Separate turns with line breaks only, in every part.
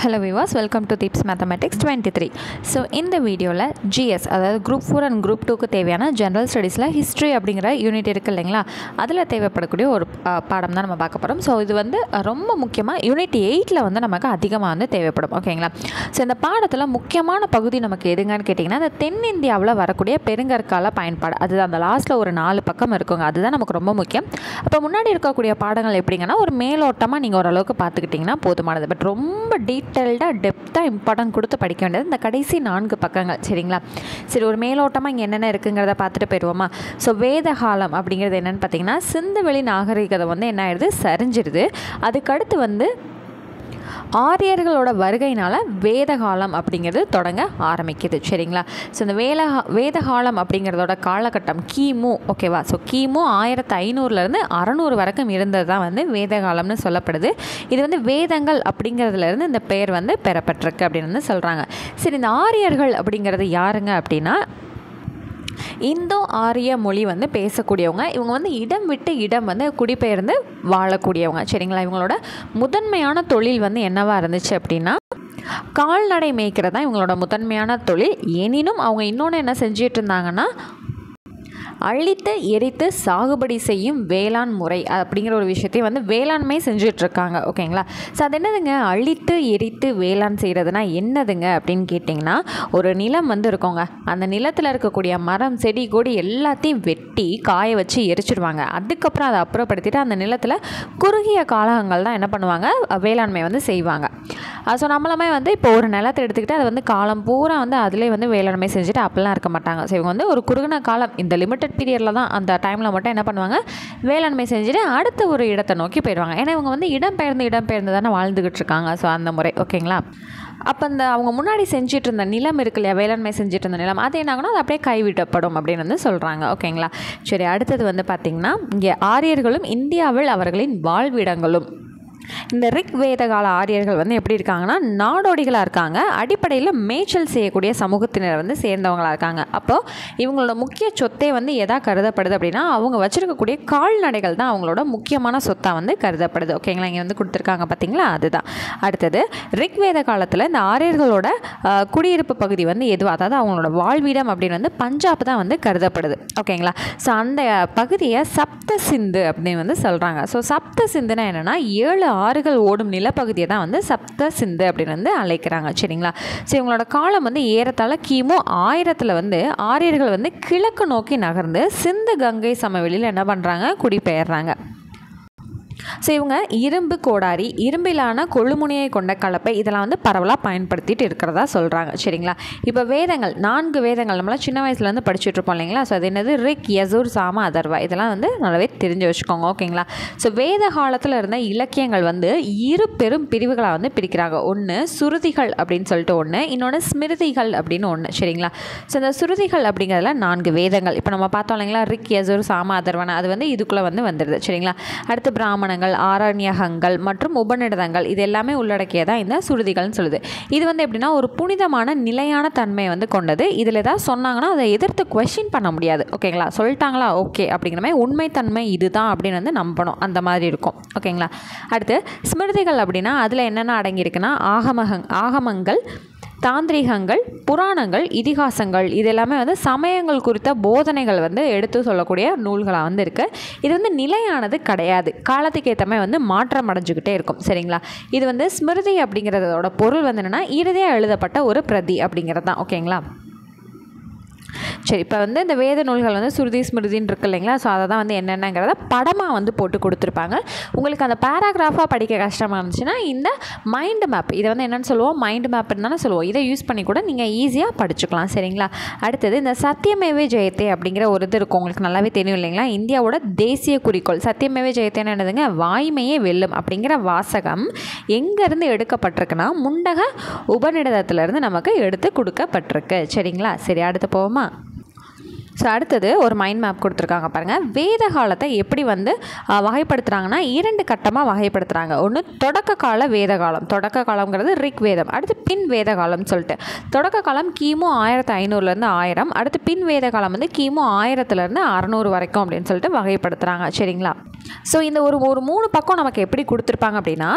Hello viewers, welcome to Tips Mathematics 23. So இந்த வீடியோவில் GS அதாவது Group 4 and Group 2க்கு தேவையான ஜெனரல் ஸ்டடீஸில் ஹிஸ்ட்ரி அப்படிங்கிற யூனிட் இருக்குது இல்லைங்களா, அதில் தேவைப்படக்கூடிய ஒரு பாடம் தான் நம்ம பார்க்க போகிறோம். ஸோ இது வந்து ரொம்ப முக்கியமாக யூனிட் 8ல் வந்து நமக்கு அதிகமாக வந்து தேவைப்படும். ஓகேங்களா. ஸோ இந்த பாடத்தில் முக்கியமான பகுதி நமக்கு எதுங்கன்னு கேட்டிங்கன்னா, இந்த தென்னிந்தியாவில் வரக்கூடிய பெருங்கற்கால பயன்பாடு, அதுதான் அந்த லாஸ்ட்டில் ஒரு 4 பக்கம் இருக்குங்க, அதுதான் நமக்கு ரொம்ப முக்கியம். அப்போ முன்னாடி இருக்கக்கூடிய பாடங்கள் எப்படிங்கன்னா ஒரு மேலோட்டமாக நீங்கள் ஓரளவுக்கு பார்த்துக்கிட்டிங்கன்னா போதுமானது. பட் ரொம்ப டீட்டெயில்டாக டெப்த்தாக இம்பார்ட்டன்ட் கொடுத்து படிக்க வேண்டியது இந்த கடைசி 4 பக்கங்கள். சரிங்களா. சரி, ஒரு மேலோட்டமாக இங்கே என்னென்ன இருக்குங்கிறத பார்த்துட்டு போயிடுவோமா. ஸோ வேதகாலம் அப்படிங்கிறது என்னென்னு பார்த்தீங்கன்னா, சிந்துவெளி நாகரிகதை வந்து என்ன ஆயிடுது, சரிஞ்சிருது. அதுக்கடுத்து வந்து ஆரியர்களோட வருகையினால் வேதகாலம் அப்படிங்கிறது தொடங்க ஆரம்பிக்குது. சரிங்களா. ஸோ இந்த வேதகாலம் அப்படிங்கிறதோட காலகட்டம் கிமு. ஓகேவா. ஸோ கிமு 1500 600 வரைக்கும் இருந்தது தான் வந்து வேதகாலம்னு சொல்லப்படுது. இது வந்து வேதங்கள் அப்படிங்கிறதுலேருந்து இந்த பெயர் வந்து பெறப்பட்டிருக்கு அப்படின்னு வந்து சொல்கிறாங்க. சரி, இந்த ஆரியர்கள் அப்படிங்கிறது யாருங்க அப்படின்னா, இந்தோ ஆரிய மொழி வந்து பேசக்கூடியவங்க. இவங்க வந்து இடம் விட்டு இடம் வந்து குடிபெயர்ந்து வாழக்கூடியவங்க. சரிங்களா. இவங்களோட முதன்மையான தொழில் வந்து என்னவாக இருந்துச்சு அப்படின்னா, கால்நடை மேய்க்கிறது தான் இவங்களோட முதன்மையான தொழில். எனினும் அவங்க இன்னொன்று என்ன செஞ்சிட்டு இருந்தாங்கன்னா, அழித்து எரித்து சாகுபடி செய்யும் வேளாண் முறை அப்படிங்கிற ஒரு விஷயத்தையும் வந்து வேளாண்மை செஞ்சிட்ருக்காங்க. ஓகேங்களா. ஸோ அது என்னதுங்க, அழித்து எரித்து வேளாண் செய்கிறதுனா என்னதுங்க அப்படின்னு கேட்டிங்கன்னா, ஒரு நிலம் வந்து இருக்கோங்க, அந்த நிலத்தில் இருக்கக்கூடிய மரம் செடி கொடி எல்லாத்தையும் வெட்டி காய வச்சு எரிச்சிடுவாங்க. அதுக்கப்புறம் அதை அப்புறப்படுத்திட்டு அந்த நிலத்தில் குறுகிய காலங்கள் தான் என்ன பண்ணுவாங்க, வேளாண்மை வந்து செய்வாங்க. ஸோ நம்மளுமே வந்து இப்போ ஒரு நிலத்தை எடுத்துக்கிட்டு அதை வந்து காலம் பூரா வந்து அதிலே வந்து வேளாண்மை செஞ்சுட்டு அப்படிலாம் இருக்க மாட்டாங்க. ஸோ இவங்க வந்து ஒரு குறுகின காலம், இந்த லிமிட்டட் பீரியடில் தான், அந்த டைமில் மட்டும் என்ன பண்ணுவாங்க, வேளாண்மை செஞ்சுட்டு அடுத்த ஒரு இடத்தை நோக்கி போயிடுவாங்க. ஏன்னா இவங்க வந்து இடம்பெயர்ந்து தானே வாழ்ந்துக்கிட்டு இருக்காங்க. ஸோ அந்த முறை. ஓகேங்களா. அப்போ அந்த அவங்க முன்னாடி செஞ்சுட்டு இருந்த நிலம் இருக்கு இல்லையா, வேளாண்மை செஞ்சுட்டு இருந்த நிலம், அது என்னாகணும், அது அப்படியே கைவிடப்படும் அப்படின்னு வந்து சொல்கிறாங்க. ஓகேங்களா. சரி, அடுத்தது வந்து பார்த்திங்கன்னா, இங்கே ஆரியர்களும் இந்தியாவில் அவர்களின் வாழ்விடங்களும். இந்த ரிக் வேதகால ஆரியர்கள் வந்து எப்படி இருக்காங்கன்னா, நாடோடிகளாக இருக்காங்க. அடிப்படையில் மேய்ச்சல் செய்யக்கூடிய சமூகத்தினர் வந்து சேர்ந்தவங்களாக இருக்காங்க. அப்போது இவங்களோட முக்கிய சொத்தே வந்து எதா கருதப்படுது அப்படின்னா, அவங்க வச்சுருக்கக்கூடிய கால்நடைகள் தான் அவங்களோட முக்கியமான சொத்தாக வந்து கருதப்படுது. ஓகேங்களா. இங்கே வந்து கொடுத்துருக்காங்க பார்த்தீங்களா, அதுதான். அடுத்தது ரிக் வேத காலத்தில் இந்த ஆரியர்களோட குடியிருப்பு பகுதி வந்து எதுவும், அதாவது அவங்களோட வாழ்விடம் அப்படின்னு வந்து பஞ்சாப் தான் வந்து கருதப்படுது. ஓகேங்களா. ஸோ அந்த பகுதியை சப்த சிந்து அப்படின்னு வந்து சொல்கிறாங்க. ஸோ சப்த சிந்துனா என்னென்னா, 7 ஆறுகள் ஓடும் நிலப்பகுதியை தான் வந்து சப்த சிந்து அப்படின்னு வந்து அழைக்கிறாங்க. சரிங்களா. ஸோ இவங்களோட காலம் வந்து ஏறத்தாழ கிமு 1000 வந்து ஆரியர்கள் வந்து கிழக்கு நோக்கி நகர்ந்து சிந்து கங்கை சமவெளியில் என்ன பண்ணுறாங்க, குடிபெயர்றாங்க. ஸோ இவங்க இரும்பு கோடாரி, இரும்பிலான கொழுமுனையை கொண்ட கலப்பை, இதெல்லாம் வந்து பரவலாக பயன்படுத்திட்டு இருக்கிறதா சொல்கிறாங்க. சரிங்களா. இப்போ வேதங்கள் 4 வேதங்கள் நம்மளாம் சின்ன வயசுலேருந்து படிச்சுட்டு இருப்போம் இல்லைங்களா. ஸோ அது என்னது, ரிக் யஜுர் சாம அதர்வா, இதெல்லாம் வந்து நல்லாவே தெரிஞ்சு வச்சுக்கோங்க. ஓகேங்களா. ஸோ வேத காலத்தில் இருந்த இலக்கியங்கள் வந்து 2 பெரும் பிரிவுகளாக வந்து பிரிக்கிறாங்க. ஒன்று சுருதிகள் அப்படின்னு சொல்லிட்டு ஒன்று, இன்னொன்று ஸ்மிருதிகள் அப்படின்னு ஒன்று. சரிங்களா. ஸோ இந்த சுருதிகள் அப்படிங்கிறதுல 4 வேதங்கள் இப்போ நம்ம பார்த்தோம் இல்லைங்களா, ரிக் யஜுர் சாம அதர்வனா, அது வந்து இதுக்குள்ளே வந்து வந்துடுது. சரிங்களா. அடுத்து பிராமணங்கள், ஆரண்யகங்கள் மற்றும் உபநிடதங்கள், இது எல்லாமே உள்ளடக்கியதான் இந்த சுருதிகள்னு சொல்லுது. இது வந்து எப்படின்னா ஒரு புனிதமான நிலையான தன்மையை வந்து கொண்டது. இதில் ஏதாவது சொன்னாங்கன்னா அதை எதிர்த்து கொஸ்டின் பண்ண முடியாது. ஓகேங்களா. சொல்லிட்டாங்களா ஓகே அப்படிங்கிற மாதிரி உண்மைத்தன்மை இதுதான் அப்படின்னு வந்து நம்பணும், அந்த மாதிரி இருக்கும். ஓகேங்களா. அடுத்து ஸ்மிருதிகள் அப்படின்னா அதில் என்னென்ன அடங்கியிருக்குன்னா, ஆகமங்கள், தாந்திரிகங்கள், புராணங்கள், இதிகாசங்கள், இது எல்லாமே வந்து சமயங்கள் குறித்த போதனைகள் வந்து எடுத்து சொல்லக்கூடிய நூல்களாக வந்து இருக்குது. இது வந்து நிலையானது கிடையாது, காலத்துக்கு ஏற்ற மாதிரி வந்து மாற்றம் அடைஞ்சிக்கிட்டே இருக்கும். சரிங்களா. இது வந்து ஸ்மிருதி அப்படிங்கிறதோட பொருள் வந்து என்னென்னா இறுதியாக எழுதப்பட்ட ஒரு பிரதி அப்படிங்கிறது தான். ஓகேங்களா. சரி, இப்போ வந்து இந்த வேத நூல்கள் வந்து சுருதி ஸ்மிருதின்னு இருக்கு இல்லைங்களா. ஸோ அதை தான் வந்து என்னென்னங்கிறத படமாக வந்து போட்டு கொடுத்துருப்பாங்க. உங்களுக்கு அந்த பேராகிராஃபாக படிக்க கஷ்டமாக இருந்துச்சுன்னா இந்த மைண்ட் மேப், இதை வந்து என்னென்னு சொல்லுவோம், மைண்ட் மேப்னு தானே சொல்லுவோம், இதை யூஸ் பண்ணி கூட நீங்கள் ஈஸியாக படிச்சுக்கலாம். சரிங்களா. அடுத்தது இந்த சத்தியமேவே ஜெயத்தே அப்படிங்கிற ஒரு இது இருக்கும், உங்களுக்கு நல்லாவே தெரியும் இல்லைங்களா. இந்தியாவோட தேசிய குறிக்கோள் சத்தியமேவே ஜெயத்தேன்னு என்னதுங்க, வாய்மையே வெல்லும் அப்படிங்கிற வாசகம் எங்கேருந்து எடுக்கப்பட்டிருக்குன்னா, முண்டக உபநிடதத்திலேருந்து நமக்கு எடுத்து கொடுக்கப்பட்டிருக்கு. சரிங்களா. சரி, அடுத்து போவோமா. ஸோ அடுத்தது ஒரு மைண்ட் மேப் கொடுத்துருக்காங்க பாருங்கள். வேத காலத்தை எப்படி வந்து வகைப்படுத்துகிறாங்கன்னா 2 கட்டமாக வகைப்படுத்துகிறாங்க. ஒன்று தொடக்க கால வேத காலம், தொடக்க காலங்கிறது ரிக் வேதம். அடுத்து பின் வேத காலம்னு சொல்லிட்டு, தொடக்க காலம் கிமு 1500 1000, அடுத்து பின் வேத காலம் வந்து கிமு 1000 600 வரைக்கும் அப்படின்னு சொல்லிட்டு வகைப்படுத்துகிறாங்க. சரிங்களா. ஸோ இந்த ஒரு 3 பக்கம் நமக்கு எப்படி கொடுத்துருப்பாங்க அப்படின்னா,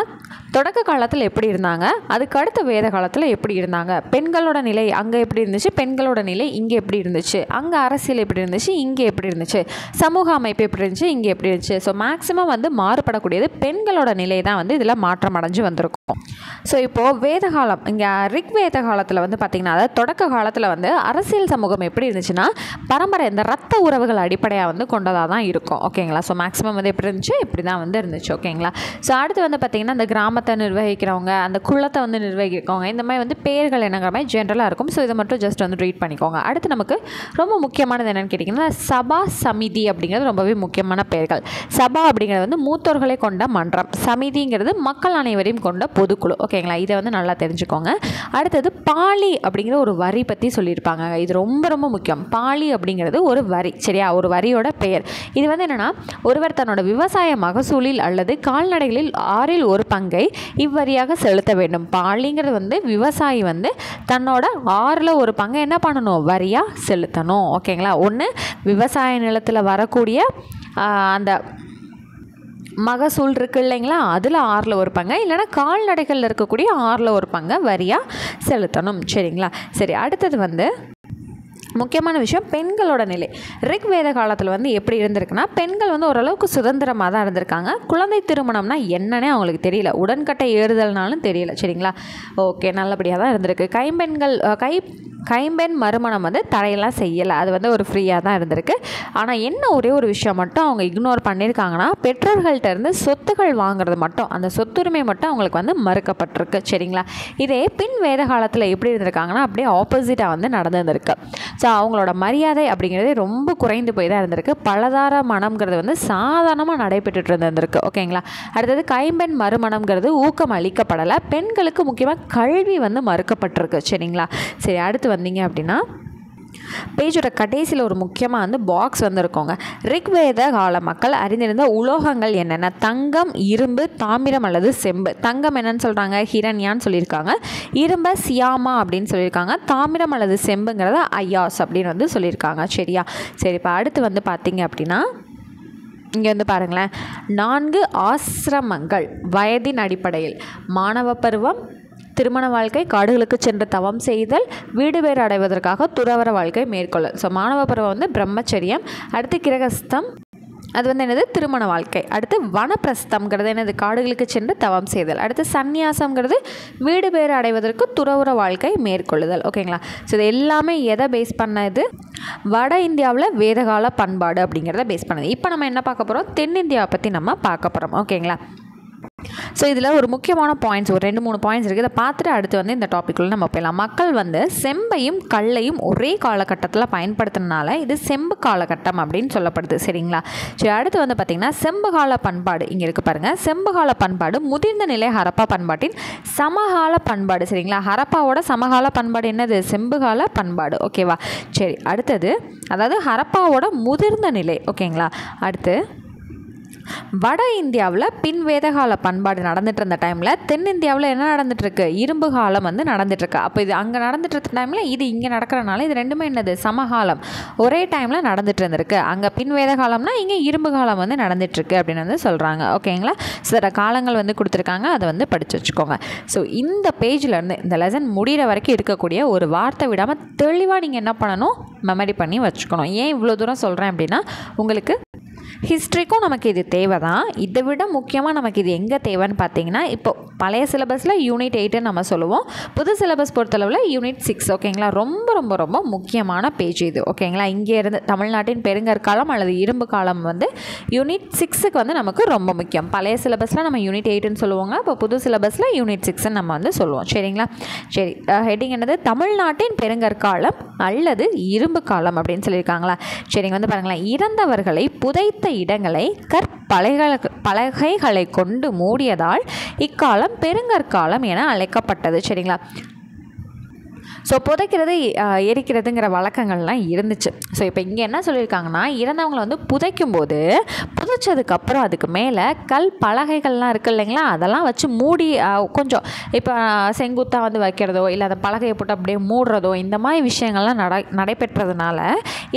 தொடக்க காலத்தில் எப்படி இருந்தாங்க, அதுக்கு அடுத்த வேத காலத்தில் எப்படி இருந்தாங்க, பெண்களோட நிலை அங்கே எப்படி இருந்துச்சு, பெண்களோட நிலை இங்கே எப்படி இருந்துச்சு, அங்கே அரசியல் எப்படி இருந்துச்சு, இங்கே எப்படி இருந்துச்சு, சமூக அமைப்பு எப்படி இருந்துச்சு, இங்கே எப்படி இருந்துச்சு. ஸோ மேக்ஸிமம் வந்து மாறுபடக்கூடியது பெண்களோட நிலை தான் வந்து இதில் மாற்றம் அடைஞ்சு வந்திருக்கும். ஸோ இப்போது வேதகாலம், இங்கே ரிக் வேத காலத்தில் வந்து பார்த்திங்கன்னா, அதாவது தொடக்க காலத்தில் வந்து அரசியல் சமூகம் எப்படி இருந்துச்சுன்னா, பரம்பரை இந்த ரத்த உறவுகள் அடிப்படையாக வந்து கொண்டதாக தான் இருக்கும். ஓகேங்களா. ஸோ மேக்ஸிமம் வந்து எப்படி இருந்துச்சு, இப்படி தான் வந்து இருந்துச்சு. ஓகேங்களா. ஸோ அடுத்து வந்து பார்த்திங்கன்னா, அந்த கிராமத்தை நிர்வகிக்கிறவங்க, அந்த குளத்தை வந்து நிர்வகிக்கிறவங்க, இந்த மாதிரி வந்து பேர்கள் என்னங்கிற மாதிரி ஜென்ரலாக இருக்கும். ஸோ இதை மட்டும் ஜஸ்ட் வந்து ரீட் பண்ணிக்கோங்க. அடுத்து நமக்கு ரொம்ப முக்கியமானது என்னென்னு கேட்டிங்கன்னா, சபா சமிதி அப்படிங்கிறது ரொம்பவே முக்கியமான பெயர்கள். சபா அப்படிங்கிறது வந்து மூத்தோர்களை கொண்ட மன்றம், சமிதிங்கிறது மக்கள் அனைவரையும் கொண்ட பொதுக்குழு. ஓகேங்களா. இதை வந்து நல்லா தெரிஞ்சுக்கோங்க. அடுத்தது பாலி அப்படிங்கிற ஒரு வரி பற்றி சொல்லியிருப்பாங்க. இது ரொம்ப ரொம்ப முக்கியம். பாலி அப்படிங்கிறது ஒரு வரி, சரியா, ஒரு வரியோட பெயர். இது வந்து என்னென்னா, ஒருவர் தன்னோட விவசாய மகசூலில் அல்லது கால்நடைகளில் 6இல் 1 பங்கை இவ்வரியாக செலுத்த வேண்டும். பாலிங்கிறது வந்து விவசாயி வந்து தன்னோட 6ல் 1 பங்கை என்ன பண்ணணும், வரியாக செலுத்தணும். ஓகேங்களா. ஒன்று விவசாய நிலத்தில் வரக்கூடிய அந்த மகசூல் இருக்குது இல்லைங்களா, அதில் 6ல் 1 பங்கு, இல்லைனா கால்நடைகளில் இருக்கக்கூடிய 6ல் 1 பங்கை வரியாக செலுத்தணும். சரிங்களா. சரி, அடுத்தது வந்து முக்கியமான விஷயம் பெண்களோட நிலை. ரிக் வேத காலத்தில் வந்து எப்படி இருந்திருக்குன்னா, பெண்கள் வந்து ஓரளவுக்கு சுதந்திரமாக தான் இருந்திருக்காங்க. குழந்தை திருமணம்னா என்னன்னே அவங்களுக்கு தெரியல, உடன்கட்டை ஏறுதல்னாலும் தெரியல. சரிங்களா. ஓகே, நல்லபடியாக தான் இருந்திருக்கு. கைம்பெண் மறுமணம் வந்து தடையெல்லாம் செய்யலை, அது வந்து ஒரு ஃப்ரீயாக தான் இருந்திருக்கு. ஆனால் என்ன ஒரே ஒரு விஷயம் மட்டும் அவங்க இக்னோர் பண்ணியிருக்காங்கன்னா, பெற்றோர்கள்ட்ட இருந்து சொத்துக்கள் வாங்குறது மட்டும், அந்த சொத்துரிமை மட்டும் அவங்களுக்கு வந்து மறுக்கப்பட்டிருக்கு. சரிங்களா. இதே பின் வேத காலத்தில் எப்படி இருந்திருக்காங்கன்னா, அப்படியே ஆப்போசிட்டாக வந்து நடந்துருந்துருக்கு. ஸோ அவங்களோட மரியாதை அப்படிங்கிறது ரொம்ப குறைந்து போய் தான் இருந்திருக்கு. பலதார மனம்ங்கிறது வந்து சாதாரணமாக நடைபெற்றுட்டு இருந்திருக்கு. ஓகேங்களா. அடுத்தது கைம்பெண் மறுமணம்ங்கிறது ஊக்கம் அளிக்கப்படலை. பெண்களுக்கு முக்கியமாக கல்வி வந்து மறுக்கப்பட்டிருக்கு. சரிங்களா. சரி, அடுத்து வந்தீங்க அப்படின்னா, பேஜோட கடைசியில் ஒரு முக்கியமாக வந்து பாக்ஸ் வந்துருக்கோங்க. ரிக்வேத கால மக்கள் அறிந்திருந்த உலோகங்கள் என்னென்ன, தங்கம், இரும்பு, தாமிரம் அல்லது செம்பு. தங்கம் என்னன்னு சொல்கிறாங்க, ஹிரண்யான்னு சொல்லியிருக்காங்க. இரும்பை சியாமா அப்படின்னு சொல்லியிருக்காங்க. தாமிரம் அல்லது செம்புங்கிறத ஐயாஸ் அப்படின்னு வந்து சொல்லியிருக்காங்க. சரியா. சரி, இப்போ அடுத்து வந்து பார்த்தீங்க அப்படின்னா, இங்கே வந்து பாருங்களேன், 4 ஆசிரமங்கள் வயதின் அடிப்படையில் மாணவ பருவம், திருமண வாழ்க்கை, காடுகளுக்கு சென்று தவம் செய்தல், வீடு பேர் அடைவதற்காக துறவற வாழ்க்கை மேற்கொள்ளல். ஸோ மாணவ பருவம் வந்து பிரம்மச்சரியம், அடுத்து கிரகஸ்தம், அது வந்து என்னது, திருமண வாழ்க்கை. அடுத்து வனப்பிரஸ்தம்ங்கிறது என்னது, காடுகளுக்கு சென்று தவம் செய்தல். அடுத்து சந்நியாசம்ங்கிறது வீடு பேர் அடைவதற்கு துறவுற வாழ்க்கை மேற்கொள்ளுதல். ஓகேங்களா. ஸோ இது எல்லாமே எதை பேஸ் பண்ணது, வட இந்தியாவில் வேதகால பண்பாடு அப்படிங்கிறத பேஸ் பண்ணது. இப்போ நம்ம என்ன பார்க்க போகிறோம், தென்னிந்தியாவை பற்றி நம்ம பார்க்க போகிறோம். ஓகேங்களா. ஸோ இதில் ஒரு முக்கியமான பாயிண்ட்ஸ், ஒரு 2-3 பாயிண்ட்ஸ் இருக்குது. இதை பார்த்துட்டு அடுத்து வந்து இந்த டாப்பிக்குள்ளே நம்ம போயிடலாம். மக்கள் வந்து செம்பையும் கல்லையும் ஒரே காலகட்டத்தில் பயன்படுத்தினால இது செம்பு காலகட்டம் அப்படின்னு சொல்லப்படுது. சரிங்களா. சரி, அடுத்து வந்து பார்த்திங்கன்னா, செம்புகால பண்பாடு இங்கே இருக்குது பாருங்கள். செம்புகால பண்பாடு முதிர்ந்த நிலை ஹரப்பா பண்பாட்டின் சமகால பண்பாடு. சரிங்களா. ஹரப்பாவோட சமகால பண்பாடு என்னது, செம்புகால பண்பாடு. ஓகேவா. சரி, அடுத்தது அதாவது ஹரப்பாவோட முதிர்ந்த நிலை. ஓகேங்களா. அடுத்து வட இந்தியாவில் பின் வேதகால பண்பாடு நடந்துட்டு இருந்த டைமில் தென்னிந்தியாவில் என்ன நடந்துட்டுருக்கு, இரும்பு காலம் வந்து நடந்துட்டுருக்கு. அப்போ இது அங்கே நடந்துட்டு இருந்த டைமில் இது இங்கே நடக்கிறனால இது ரெண்டுமே என்னது, சமகாலம், ஒரே டைமில் நடந்துட்டு இருந்திருக்கு. அங்கே பின் வேத காலம்னா இங்கே இரும்பு காலம் வந்து நடந்துட்டுருக்கு அப்படின்னு வந்து சொல்கிறாங்க. ஓகேங்களா. சில காலங்கள் வந்து கொடுத்துருக்காங்க, அதை வந்து படித்து வச்சுக்கோங்க. ஸோ இந்த பேஜ்லேருந்து இந்த லெசன் முடிகிற வரைக்கும் இருக்கக்கூடிய ஒரு வார்த்தை விடாமல் தெளிவாக நீங்கள் என்ன பண்ணணும், மெமரி பண்ணி வச்சுக்கணும். ஏன் இவ்வளோ தூரம் சொல்கிறேன் அப்படின்னா, உங்களுக்கு ஹிஸ்ட்ரிக்கும் நமக்கு இது தேவை தான். இதை விட முக்கியமாக நமக்கு இது எங்கே தேவைன்னு பார்த்தீங்கன்னா, இப்போ பழைய சிலபஸில் யூனிட் 8 நம்ம சொல்லுவோம், புது சிலபஸ் பொறுத்தளவில் யூனிட் 6. ஓகேங்களா. ரொம்ப ரொம்ப ரொம்ப முக்கியமான பேஜ் இது. ஓகேங்களா. இங்கே இருந்து தமிழ்நாட்டின் பெருங்கற்காலம் அல்லது இரும்பு காலம் வந்து யூனிட் 6க்கு வந்து நமக்கு ரொம்ப முக்கியம். பழைய சிலபஸில் நம்ம யூனிட் 8ன்னு சொல்லுவோங்க, இப்போ புது சிலபஸில் யூனிட் 6ன்னு நம்ம வந்து சொல்லுவோம். சரிங்களா. சரி, ஹெட்டிங் என்னது, தமிழ்நாட்டின் பெருங்கற்காலம் அல்லது இரும்பு காலம் அப்படின்னு சொல்லியிருக்காங்களா. சரிங்க, வந்து பாருங்களேன், இறந்தவர்களை புதைத்த இடங்களை பலகைகளை கொண்டு மூடியதால் இக்காலம் பெருங்கற்காலம் என அழைக்கப்பட்டது. சரிங்களா. ஸோ புதைக்கிறது எரிக்கிறதுங்கிற வழக்கங்கள்லாம் இருந்துச்சு. ஸோ இப்போ இங்கே என்ன சொல்லியிருக்காங்கன்னா, இறந்தவங்களை வந்து புதைக்கும்போது புதைச்சதுக்கப்புறம் அதுக்கு மேலே கல் பலகைகள்லாம் இருக்குது இல்லைங்களா, அதெல்லாம் வச்சு மூடி கொஞ்சம் இப்போ செங்குத்தாக வந்து வைக்கிறதோ இல்லை அந்த பலகையை போட்டு அப்படியே மூடுறதோ இந்த மாதிரி விஷயங்கள்லாம் நடைபெற்றதுனால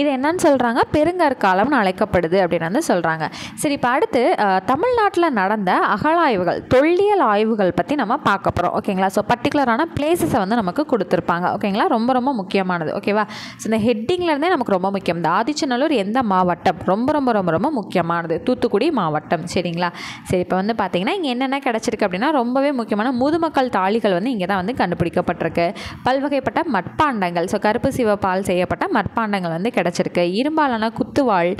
இது என்னன்னு சொல்கிறாங்க, பெருங்கற்காலம்னு அழைக்கப்படுது அப்படின்னு வந்து சொல்கிறாங்க. சரி, இப்போ அடுத்து தமிழ்நாட்டில் நடந்த அகழாய்வுகள், தொல்லியல் ஆய்வுகள் பற்றி நம்ம பார்க்க போகிறோம். ஓகேங்களா. ஸோ பர்டிகுலரான பிளேசஸை வந்து நமக்கு கொடுத்துருப்பாங்க. ஓகேங்களா. ரொம்ப ரொம்ப முக்கியமானது. ஓகேவா. ஸோ இந்த ஹெட்டிங்லேருந்தே நமக்கு ரொம்ப முக்கியம். இந்த ஆதிச்சநல்லூர் எந்த மாவட்டம், ரொம்ப ரொம்ப ரொம்ப ரொம்ப முக்கியமானது, தூத்துக்குடி மாவட்டம். சரிங்களா. சரி, இப்போ வந்து பார்த்தீங்கன்னா இங்கே என்னென்ன கிடச்சிருக்கு அப்படின்னா, ரொம்பவே முக்கியமான முதுமக்கள் தாழிகள் வந்து இங்கே தான் வந்து கண்டுபிடிக்கப்பட்டிருக்கு. பல்வகைப்பட்ட மட்பாண்டங்கள், ஸோ கருப்பு சிவப்பால் செய்யப்பட்ட மட்பாண்டங்கள் வந்து கிடச்சிருக்கு. இரும்பாலான குத்துவாள்,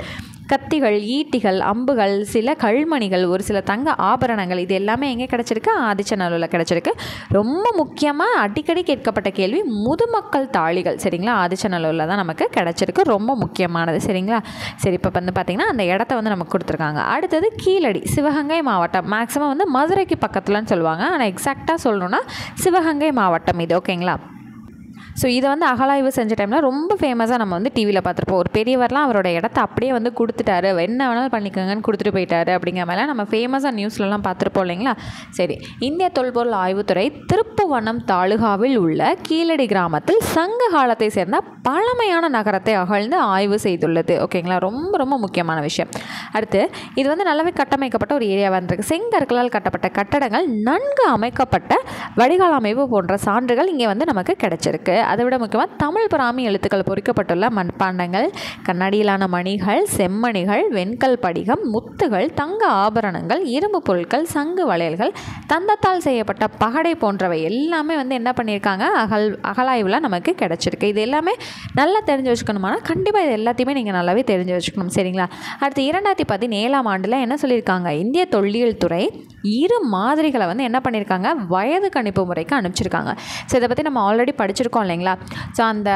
கத்திகள், ஈட்டிகள், அம்புகள், சில கல்மணிகள், ஒரு சில தங்க ஆபரணங்கள், இது எல்லாமே எங்கே கிடச்சிருக்கு, ஆதிச்சநல்லூரில் கிடச்சிருக்கு. ரொம்ப முக்கியமாக அடிக்கடி கேட்கப்பட்ட கேள்வி முதுமக்கள் தாழிகள். சரிங்களா. ஆதிச்சநல்லூரில் தான் நமக்கு கிடச்சிருக்கு. ரொம்ப முக்கியமானது. சரிங்களா. சரி, இப்போ வந்து பார்த்திங்கன்னா அந்த இடத்த வந்து நமக்கு கொடுத்துருக்காங்க. அடுத்தது கீழடி, சிவகங்கை மாவட்டம். மேக்ஸிமம் வந்து மதுரைக்கு பக்கத்துலன்னு சொல்லுவாங்க, ஆனால் எக்ஸாக்டாக சொல்லணுன்னா சிவகங்கை மாவட்டம் இது. ஓகேங்களா. ஸோ இதை வந்து அகழாய்வு செஞ்ச டைமில் ரொம்ப ஃபேமஸாக நம்ம வந்து டிவியில் பார்த்துருப்போம். ஒரு பெரியவர்லாம் அவரோட இடத்த அப்படியே வந்து கொடுத்துட்டாரு, என்ன வேணாலும் பண்ணிக்கோங்கன்னு கொடுத்துட்டு போயிட்டாரு அப்படிங்கிற மாதிரிலாம் நம்ம ஃபேமஸாக நியூஸ்லலாம் பார்த்துருப்போம் இல்லைங்களா. சரி, இந்திய தொல்பொருள் ஆய்வுத்துறை திருப்புவனம் தாலுகாவில் உள்ள கீழடி கிராமத்தில் சங்க காலத்தை சேர்ந்த பழமையான நகரத்தை அகழ்ந்து ஆய்வு செய்துள்ளது. ஓகேங்களா. ரொம்ப ரொம்ப முக்கியமான விஷயம். அடுத்து இது வந்து நல்லாவே கட்டமைக்கப்பட்ட ஒரு ஏரியாவாக இருந்திருக்கு. செங்கற்களால் கட்டப்பட்ட கட்டடங்கள், நன்கு அமைக்கப்பட்ட வடிகால் அமைப்பு போன்ற சான்றுகள் இங்கே வந்து நமக்கு கிடைச்சிருக்கு. அதை விட முக்கியமாக தமிழ் பிராமி எழுத்துக்கள் பொறிக்கப்பட்டுள்ள மண்பாண்டங்கள், கண்ணாடியிலான மணிகள், செம்மணிகள், வெண்கல் படிகம், முத்துகள், தங்க ஆபரணங்கள், இரும்பு பொருட்கள், சங்கு வளையல்கள், தந்தத்தால் செய்யப்பட்ட பகடை போன்றவை எல்லாமே வந்து என்ன பண்ணியிருக்காங்க, அகழாய்வில் நமக்கு கிடச்சிருக்கு. இது எல்லாமே நல்லா தெரிஞ்சு வச்சுக்கணுமானா கண்டிப்பாக இது எல்லாத்தையுமே நீங்கள் நல்லாவே தெரிஞ்சு வச்சுக்கணும். சரிங்களா. அடுத்து 2017 ஆண்டில் என்ன சொல்லியிருக்காங்க, இந்திய தொல்லியல் துறை 2 மாதிரிகளை வந்து என்ன பண்ணியிருக்காங்க, வயது கணிப்பு முறைக்கு அனுப்பிச்சிருக்காங்க. ஸோ இதை பற்றி நம்ம ஆல்ரெடி படிச்சிருக்கோம் இல்லைங்களா. ஸோ அந்த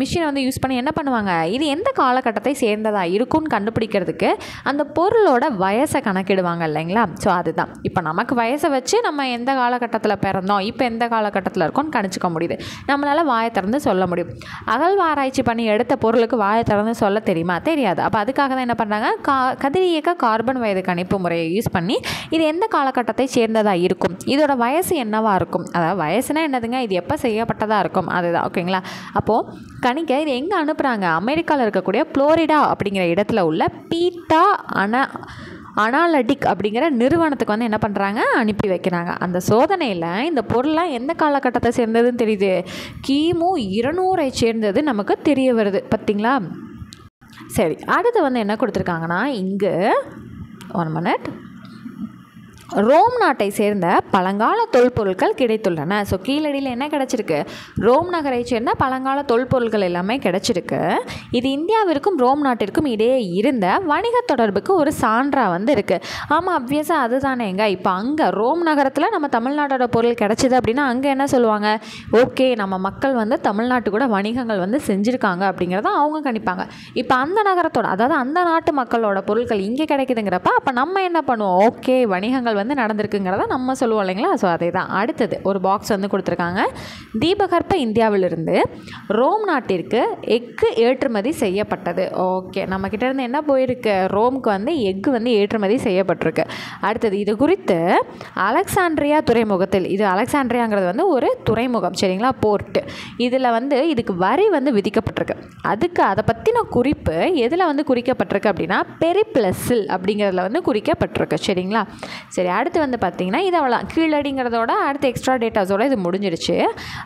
மிஷினை வந்து யூஸ் பண்ணி என்ன பண்ணுவாங்க, இது எந்த காலகட்டத்தை சேர்ந்ததாக இருக்கும்னு கண்டுபிடிக்கிறதுக்கு அந்த பொருளோட வயசை கணக்கிடுவாங்க இல்லைங்களா. ஸோ அதுதான் இப்போ நமக்கு வயசை வச்சு நம்ம எந்த காலகட்டத்தில் பிறந்தோம், இப்போ எந்த காலகட்டத்தில் இருக்கோம்னு கணிச்சிக்க முடியுது. நம்மளால் வாயை திறந்து சொல்ல முடியும். அகழ்வாராய்ச்சி பண்ணி எடுத்த பொருளுக்கு வாயை திறந்து சொல்ல தெரியுமா, தெரியாது. அப்போ அதுக்காக தான் என்ன பண்ணுறாங்க, கதிரியக்க கார்பன் வயது கணிப்பு முறையை யூஸ் பண்ணி இது எந்த காலகட்டத்தை சேர்ந்ததாக இருக்கும், இதோட வயசு என்னவாக இருக்கும், அதாவது வயசுனா என்னதுங்க, இது எப்போ செய்யப்பட்டதாக இருக்கும், அதுதான். ஓகேங்களா. அப்போது கணிக்க இது எங்கே அனுப்புகிறாங்க, அமெரிக்காவில் இருக்கக்கூடிய புளோரிடா அப்படிங்கிற இடத்துல உள்ள பீட்டா அனாலிட்டிக் அப்படிங்கிற நிறுவனத்துக்கு வந்து என்ன பண்ணுறாங்க, அனுப்பி வைக்கிறாங்க. அந்த சோதனையில் இந்த பொருள்லாம் எந்த காலகட்டத்தை சேர்ந்ததுன்னு தெரியுது, கிமு 200 சேர்ந்தது நமக்கு தெரிய வருது. பார்த்திங்களா. சரி, அடுத்து வந்து என்ன கொடுத்துருக்காங்கன்னா, இங்கே 1 மினிட், ரோம் நாட்டை சேர்ந்த பழங்கால தொல்பொருட்கள் கிடைத்துள்ளன. ஸோ கீழடியில் என்ன கிடச்சிருக்கு, ரோம் நகரை சேர்ந்த பழங்கால தொல்பொருட்கள் எல்லாமே கிடச்சிருக்கு. இது இந்தியாவிற்கும் ரோம் நாட்டிற்கும் இடையே இருந்த வணிக தொடர்புக்கு ஒரு சான்றாக வந்து இருக்குது. ஆமாம், அப்வியஸாக அதுதானேங்க. இப்போ அங்கே ரோம் நகரத்தில் நம்ம தமிழ்நாட்டோட பொருள் கிடச்சிது அப்படின்னா அங்கே என்ன சொல்லுவாங்க, ஓகே நம்ம மக்கள் வந்து தமிழ்நாட்டு கூட வணிகங்கள் வந்து செஞ்சுருக்காங்க அப்படிங்கிறத அவங்க கணிப்பாங்க. இப்போ அந்த நகரத்தோட, அதாவது அந்த நாட்டு மக்களோட பொருட்கள் இங்கே கிடைக்குதுங்கிறப்ப அப்போ நம்ம என்ன பண்ணுவோம், ஓகே வணிகங்கள் வந்து நடந்திருக்குங்கிறத நம்ம சொல்லுவோம் இல்லைங்களா. ஸோ அதே தான். அடுத்தது ஒரு பாக்ஸ் வந்து கொடுத்துருக்காங்க. தீபகற்ப இந்தியாவிலிருந்து ரோம் நாட்டிற்கு எஃகு ஏற்றுமதி செய்யப்பட்டது. ஓகே, நம்மக்கிட்ட இருந்து என்ன போயிருக்கு, ரோமுக்கு வந்து எஃகு வந்து ஏற்றுமதி செய்யப்பட்டிருக்கு. அடுத்தது இது குறித்து அலெக்சாண்ட்ரியா துறைமுகத்தில், இது அலெக்சாண்ட்ரியாங்கிறது வந்து ஒரு துறைமுகம். சரிங்களா, போர்ட்டு. இதில் வந்து இதுக்கு வரி வந்து விதிக்கப்பட்டிருக்கு. அதுக்கு அதை பற்றின குறிப்பு எதில் வந்து குறிக்கப்பட்டிருக்கு அப்படின்னா பெரிப்ளஸில் அப்படிங்கிறதுல வந்து குறிக்கப்பட்டிருக்கு. சரிங்களா. சரி, அடுத்து வந்து பார்த்திங்கன்னா இது அவ்வளோ கீழடிங்கிறதோட அடுத்து எக்ஸ்ட்ரா டேட்டாஸோட இது முடிஞ்சிருச்சு.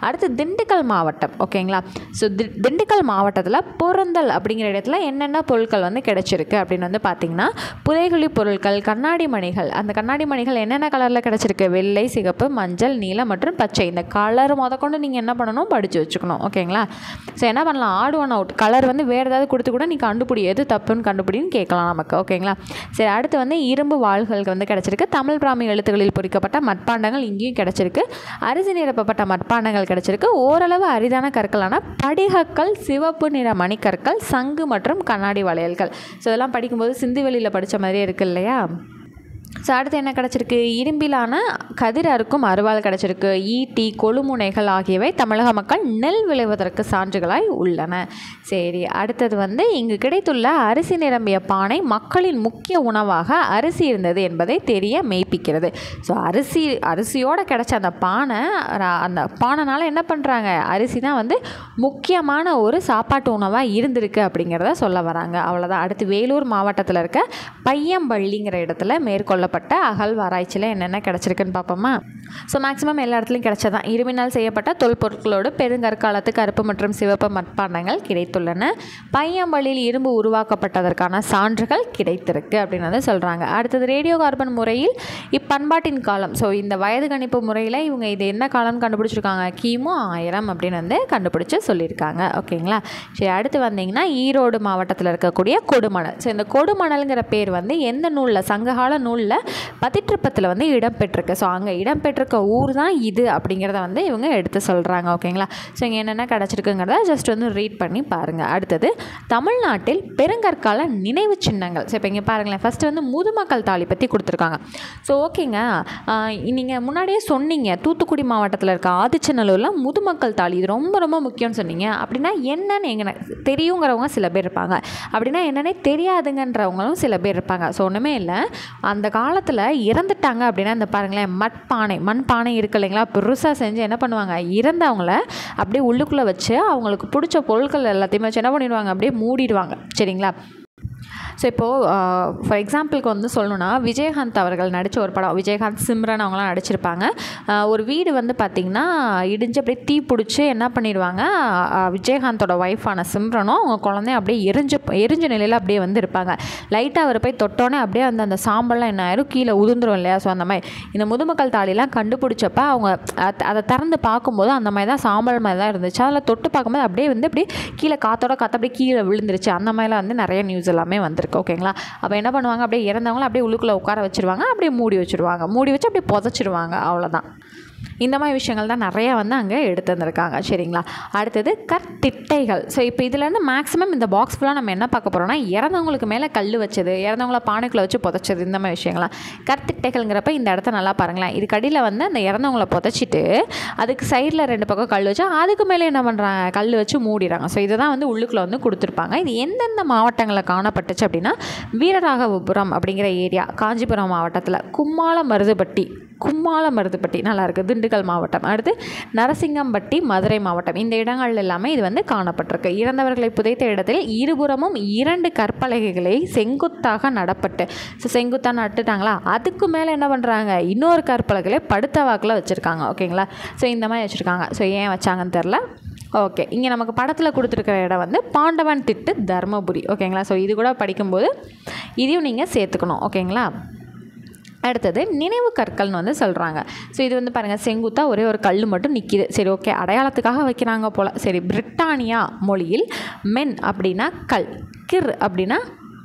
அடுத்து திண்டுக்கல் மாவட்டம். ஓகேங்களா. ஸோ திண்டுக்கல் மாவட்டத்தில் பொருந்தல் அப்படிங்கிற இடத்துல என்னென்ன பொருட்கள் வந்து கிடைச்சிருக்கு அப்படின்னு வந்து பார்த்திங்கன்னா புதைகுழி பொருட்கள், கண்ணாடி மணிகள். அந்த கண்ணாடி மணிகள் என்னென்ன கலரில் கிடச்சிருக்கு, வெள்ளை, சிகப்பு, மஞ்சள், நீலம் மற்றும் பச்சை. இந்த கலர் முதற்கொண்டு நீங்கள் என்ன பண்ணணும், படித்து வச்சுக்கணும். ஓகேங்களா. ஸோ என்ன பண்ணலாம், ஆட் ஒன் அவுட், கலர் வந்து வேறு ஏதாவது கொடுத்து கூட நீ கண்டுபிடி, எது தப்புன்னு கண்டுபிடின்னு கேட்கலாம் நமக்கு. ஓகேங்களா. சரி, அடுத்து வந்து இரும்பு வாள்களுக்கு வந்து கிடச்சிருக்கு. தமிழ் பிராமி எழுத்துக்களில் பொறிக்கப்பட்ட மட்பாண்டங்கள் இங்கேயும் கிடச்சிருக்கு. அரிசி நிரப்பப்பட்ட மட்பாண்டங்கள் கிடச்சிருக்கு. ஓரளவு அரிதான கற்களான படிகக்கல், சிவப்பு நிற மணிக்கற்கள், சங்கு மற்றும் கண்ணாடி வளையல்கள். ஸோ இதெல்லாம் படிக்கும்போது சிந்துவெளியில் படித்த மாதிரியே இருக்குது இல்லையா. ஸோ அடுத்து என்ன கிடச்சிருக்கு, இரும்பிலான கதிர் அறுக்கும் அருவாள் கிடச்சிருக்கு. ஈட்டி, கொழுமுனைகள் ஆகியவை தமிழக மக்கள் நெல் விளைவதற்கு சான்றுகளாய் உள்ளன. சரி, அடுத்தது வந்து இங்கு கிடைத்துள்ள அரிசி நிரம்பிய பானை மக்களின் முக்கிய உணவாக அரிசி இருந்தது என்பதை தெரிய மெய்ப்பிக்கிறது. ஸோ அரிசியோடு கிடச்ச அந்த பானைனால என்ன பண்ணுறாங்க, அரிசி தான் வந்து முக்கியமான ஒரு சாப்பாட்டு உணவாக இருந்திருக்கு அப்படிங்கிறத சொல்ல வராங்க. அவ்வளோதான். அடுத்து வேலூர் மாவட்டத்தில் இருக்க பையம்பள்ளிங்கிற இடத்துல மேற்கொள்ளப்பட்ட அகழ்வாராய்ச்சியில் என்னென்ன கிடச்சிருக்குன்னு பார்ப்போமா. ஸோ மேக்ஸிமம் எல்லா இடத்துலையும் கிடச்சதான். இரும்பினால் செய்யப்பட்ட தொல்பொருட்களோடு பெருங்கற்காலத்து கருப்பு மற்றும் சிவப்பு மட்பாண்டங்கள் கிடைத்துள்ளன. பையம்பள்ளியில் இரும்பு உருவாக்கப்பட்டதற்கான சான்றுகள் கிடைத்திருக்கு அப்படின்னு வந்து சொல்கிறாங்க. அடுத்தது ரேடியோ கார்பன் முறையில் இப்பண்பாட்டின் காலம். ஸோ இந்த வயது கணிப்பு முறையில் இவங்க இது என்ன காலம் கண்டுபிடிச்சிருக்காங்க, கிமு 1000 அப்படின்னு வந்து கண்டுபிடிச்சி சொல்லியிருக்காங்க. ஓகேங்களா. சரி, அடுத்து வந்தீங்கன்னா ஈரோடு மாவட்டத்தில் இருக்கக்கூடிய கொடுமணல். ஸோ இந்த கொடுமணல்ங்கிற பேர் வந்து எந்த நூலில், சங்ககால நூலில் பதிற்றுப்பத்தில் வந்து இடம்பெற்றிருக்கு. ஸோ அங்கே இடம்பெற்றிருக்க ஊர் தான் இது அப்படிங்கிறத வந்து இவங்க எடுத்து சொல்கிறாங்க. ஓகேங்களா. ஸோ இங்கே என்னென்ன கிடச்சிருக்குங்கிறத ஜஸ்ட் வந்து ரீட் பண்ணி பாருங்கள். அடுத்தது தமிழ்நாட்டில் பெருங்கற்கால நினைவு சின்னங்கள். ஸோ இப்போ இங்கே பாருங்களேன், ஃபஸ்ட்டு வந்து முதுமக்கள் தாலி பற்றி கொடுத்துருக்காங்க. ஸோ ஓகேங்க, நீங்கள் முன்னாடியே சொன்னீங்க தூத்துக்குடி மாவட்டத்தில் இருக்க ஆதிச்சநல்லூரில் முதுமக்கள் தாலி இது ரொம்ப ரொம்ப முக்கியம்னு சொன்னீங்க. அப்படின்னா என்னன்னு எங்கே தெரியுங்கிறவங்க சில பேர் இருப்பாங்க, அப்படின்னா என்னன்னே தெரியாதுங்கன்றவங்களும் சில பேர் இருப்பாங்க. ஸோ ஒன்றுமே இல்லை, அந்த காலத்தில் இறந்துட்டாங்க அப்படின்னா இந்த பாருங்களேன் மண்பானை இருக்கு இல்லைங்களா, பெருசாக செஞ்சு என்ன பண்ணுவாங்க, இறந்தவங்கள அப்படியே உள்ளுக்குள்ளே வச்சு அவங்களுக்கு பிடிச்ச பொருட்கள் எல்லாத்தையுமே வச்சு என்ன பண்ணிடுவாங்க, அப்படியே மூடிடுவாங்க. சரிங்களா. ஸோ இப்போது ஃபார் எக்ஸாம்பிளுக்கு வந்து சொல்லணுன்னா, விஜயகாந்த் அவர்கள் நடித்த ஒரு படம், விஜயகாந்த், சிம்ரன் அவங்களாம் நடிச்சிருப்பாங்க. ஒரு வீடு வந்து பார்த்திங்கன்னா இடிஞ்சு அப்படியே தீ பிடிச்சி என்ன பண்ணிடுவாங்க, விஜயகாந்தோட ஒய்ஃபான சிம்ரனும் அவங்க குழந்தையும் அப்படியே எரிஞ்ச நிலையில் அப்படியே வந்து இருப்பாங்க. லைட்டாக அவர் போய் தொட்டோன்னே அப்படியே வந்து அந்த சாம்பல்லாம் என்ன ஆயிரும், கீழே உதிர்ந்துடும் இல்லையா. ஸோ அந்த மாதிரி இந்த முதுமக்கள் தாலிலாம் கண்டுபிடிச்சப்ப அவங்க அதை திறந்து பார்க்கும்போது அந்த மாதிரி தான் சாம்பல் மாதிரி தான் இருந்துச்சு. அதில் தொட்டு பார்க்கும்போது அப்படியே வந்து அப்படியே கீழே காற்று அப்படியே கீழே விழுந்துருச்சு. அந்த மாதிரிலாம் வந்து நிறைய நியூஸ் எல்லாமே வந்திருக்கு. ஓகேங்களா. அப்போ என்ன பண்ணுவாங்க, அப்படியே இறந்தவங்களும் அப்படியே உள்ளுக்குள்ளே உட்கார வச்சுருவாங்க, அப்படியே மூடி வச்சு அப்படியே புதைச்சிருவாங்க. அவ்வளோதான். இந்த மாதிரி விஷயங்கள் தான் நிறையா வந்து அங்கே எடுத்து வந்திருக்காங்க. சரிங்களா. அடுத்தது கற்திட்டைகள். ஸோ இப்போ இதுலேருந்து மேக்ஸிமம் இந்த பாக்ஸ் ஃபுல்லாக நம்ம என்ன பார்க்க போகிறோம்னா, இறந்தவங்களுக்கு மேலே கல் வச்சது, இறந்தவங்கள பானைக்குள்ளே வச்சு புதைச்சது, இந்த மாதிரி விஷயங்கள்லாம். கற்திட்டைகள்ங்கிறப்ப இந்த இடத்த நல்லா பாருங்களேன், இது கடியில் வந்து அந்த இறந்தவங்களை புதைச்சிட்டு அதுக்கு சைடில் 2 பக்கம் கல் வச்சு அதுக்கு மேலே என்ன பண்ணுறாங்க, கல் வச்சு மூடிடுறாங்க. ஸோ இதை தான் வந்து உள்ளுக்குள்ளே வந்து கொடுத்துருப்பாங்க. இது எந்தெந்த மாவட்டங்களில் காணப்பட்டுச்சு அப்படின்னா, வீரராகவபுரம் அப்படிங்கிற ஏரியா காஞ்சிபுரம் மாவட்டத்தில், கும்மாள மருதுப்பட்டி நல்லா இருக்குது திண்டுக்கல் மாவட்டம், அடுத்து நரசிங்கம்பட்டி மதுரை மாவட்டம், இந்த இடங்கள் எல்லாமே இது வந்து காணப்பட்டிருக்கு. இறந்தவர்களை புதைத்த இடத்தில் இருபுறமும் 2 கற்பலகைகளை செங்குத்தாக நடப்பட்டு, ஸோ செங்குத்தாக நட்டுட்டாங்களா, அதுக்கு மேலே என்ன பண்ணுறாங்க, இன்னொரு கற்பலகைகளை படுத்த வாக்கில் வச்சுருக்காங்க. ஓகேங்களா. ஸோ இந்த மாதிரி வச்சுருக்காங்க. ஸோ ஏன் வச்சாங்கன்னு தெரில. ஓகே, இங்கே நமக்கு படத்தில் கொடுத்துருக்கிற இடம் வந்து பாண்டவன் திட்டு தர்மபுரி. ஓகேங்களா. ஸோ இது கூட படிக்கும்போது இதையும் நீங்கள் சேர்த்துக்கணும். ஓகேங்களா. அடுத்தது நினைவு கற்கள்னு வந்து சொல்கிறாங்க. ஸோ இது வந்து பாருங்கள், செங்குத்தாக ஒரே ஒரு கல் மட்டும் நிற்கிது. சரி, ஓகே, அடையாளத்துக்காக வைக்கிறாங்க போல். சரி, பிரிட்டானியா மொழியில் மென் அப்படின்னா கல், கிர் அப்படின்னா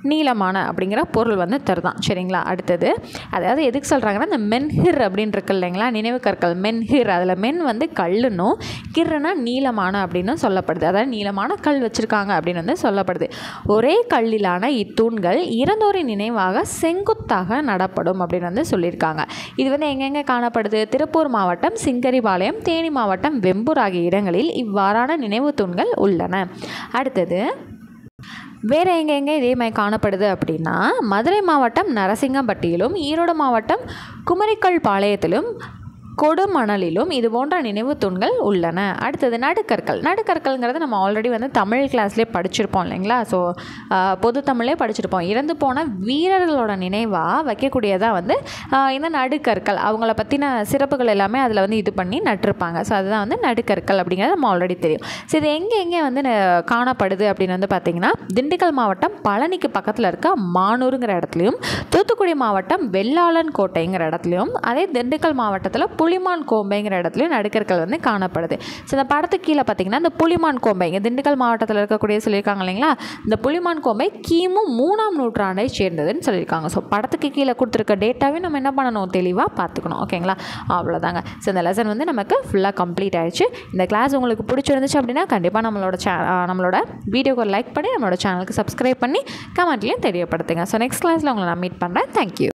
நீளமான அப்படிங்கிற பொருள் வந்து தருதான். சரிங்களா. அடுத்தது அதாவது எதுக்கு சொல்கிறாங்கன்னா, இந்த மென்ஹிர் அப்படின்னு இருக்கு இல்லைங்களா, நினைவு கற்கள் மென்ஹிர், அதில் மென் வந்து கல்லுன்னும் கிர்னா நீளமான அப்படின்னு சொல்லப்படுது. அதாவது நீளமான கல் வச்சுருக்காங்க அப்படின்னு வந்து சொல்லப்படுது. ஒரே கல்லிலான இத்தூண்கள் இறந்தோரின் நினைவாக செங்குத்தாக நடப்படும் அப்படின்னு வந்து சொல்லியிருக்காங்க. இது வந்து எங்கெங்கே காணப்படுது, திருப்பூர் மாவட்டம் சிங்கரிபாளையம், தேனி மாவட்டம் வெம்பூர் ஆகிய இடங்களில் இவ்வாறான நினைவு தூண்கள் உள்ளன. அடுத்தது வேறு எங்கெங்கே இதே மாதிரி காணப்படுது அப்படின்னா, மதுரை மாவட்டம் நரசிங்கம்பட்டியிலும், ஈரோடு மாவட்டம் குமரிக்கல் பாளையத்திலும், கொடுமணலிலும் இது போன்ற நினைவு தூண்கள் உள்ளன. அடுத்தது நடுக்கற்கள்ங்கிறது நம்ம ஆல்ரெடி வந்து தமிழ் கிளாஸ்லேயே படிச்சிருப்போம் இல்லைங்களா. ஸோ பொது தமிழே படிச்சிருப்போம். இறந்து போன வீரர்களோட நினைவாக வைக்கக்கூடியதாக வந்து இந்த நடுக்கற்கள், அவங்கள பற்றின சிறப்புகள் எல்லாமே அதில் வந்து இது பண்ணி நட்டிருப்பாங்க. ஸோ அதுதான் வந்து நடுக்கற்கள் அப்படிங்கிறது நம்ம ஆல்ரெடி தெரியும். ஸோ இது எங்கே வந்து காணப்படுது அப்படின்னு வந்து பார்த்திங்கன்னா, திண்டுக்கல் மாவட்டம் பழனிக்கு பக்கத்தில் இருக்க மானூருங்கிற இடத்துலையும், தூத்துக்குடி மாவட்டம் வெள்ளாளன் கோட்டைங்கிற இடத்துலையும், அதே திண்டுக்கல் மாவட்டத்தில் புலிமான் கோம்பைங்கிற இடத்துலையும் நடுக்கற்கள் வந்து காணப்படுது. ஸோ இந்த படத்துக்கு கீழே பார்த்தீங்கன்னா, இந்த புலிமான் கோம்பை இங்கே திண்டுக்கல் மாவட்டத்தில் இருக்கக்கூடிய சொல்லியிருக்காங்க இல்லைங்களா, இந்த புலிமான் கோம்பை கிமு 3ஆம் நூற்றாண்டை சேர்ந்ததுன்னு சொல்லியிருக்காங்க. ஸோ படத்துக்கு கீழே கொடுத்துருக்க டேட்டாவே நம்ம என்ன பண்ணணும், தெளிவாக பார்த்துக்கணும். ஓகேங்களா. அவ்வளோதாங்க. ஸோ இந்த லெசன் வந்து நமக்கு ஃபுல்லாக கம்ப்ளீட் ஆயிடுச்சு. இந்த கிளாஸ் உங்களுக்கு பிடிச்சிருந்துச்சு அப்படின்னா கண்டிப்பாக நம்மளோட வீடியோக்கு ஒரு லைக் பண்ணி நம்மளோட சேனலுக்கு சப்ஸ்கிரைப் பண்ணி கமெண்ட்லேயும் தெரியப்படுத்துங்க. ஸோ நெக்ஸ்ட் கிளாஸில் உங்களை நான் மீட் பண்ணுறேன். தேங்க்யூ.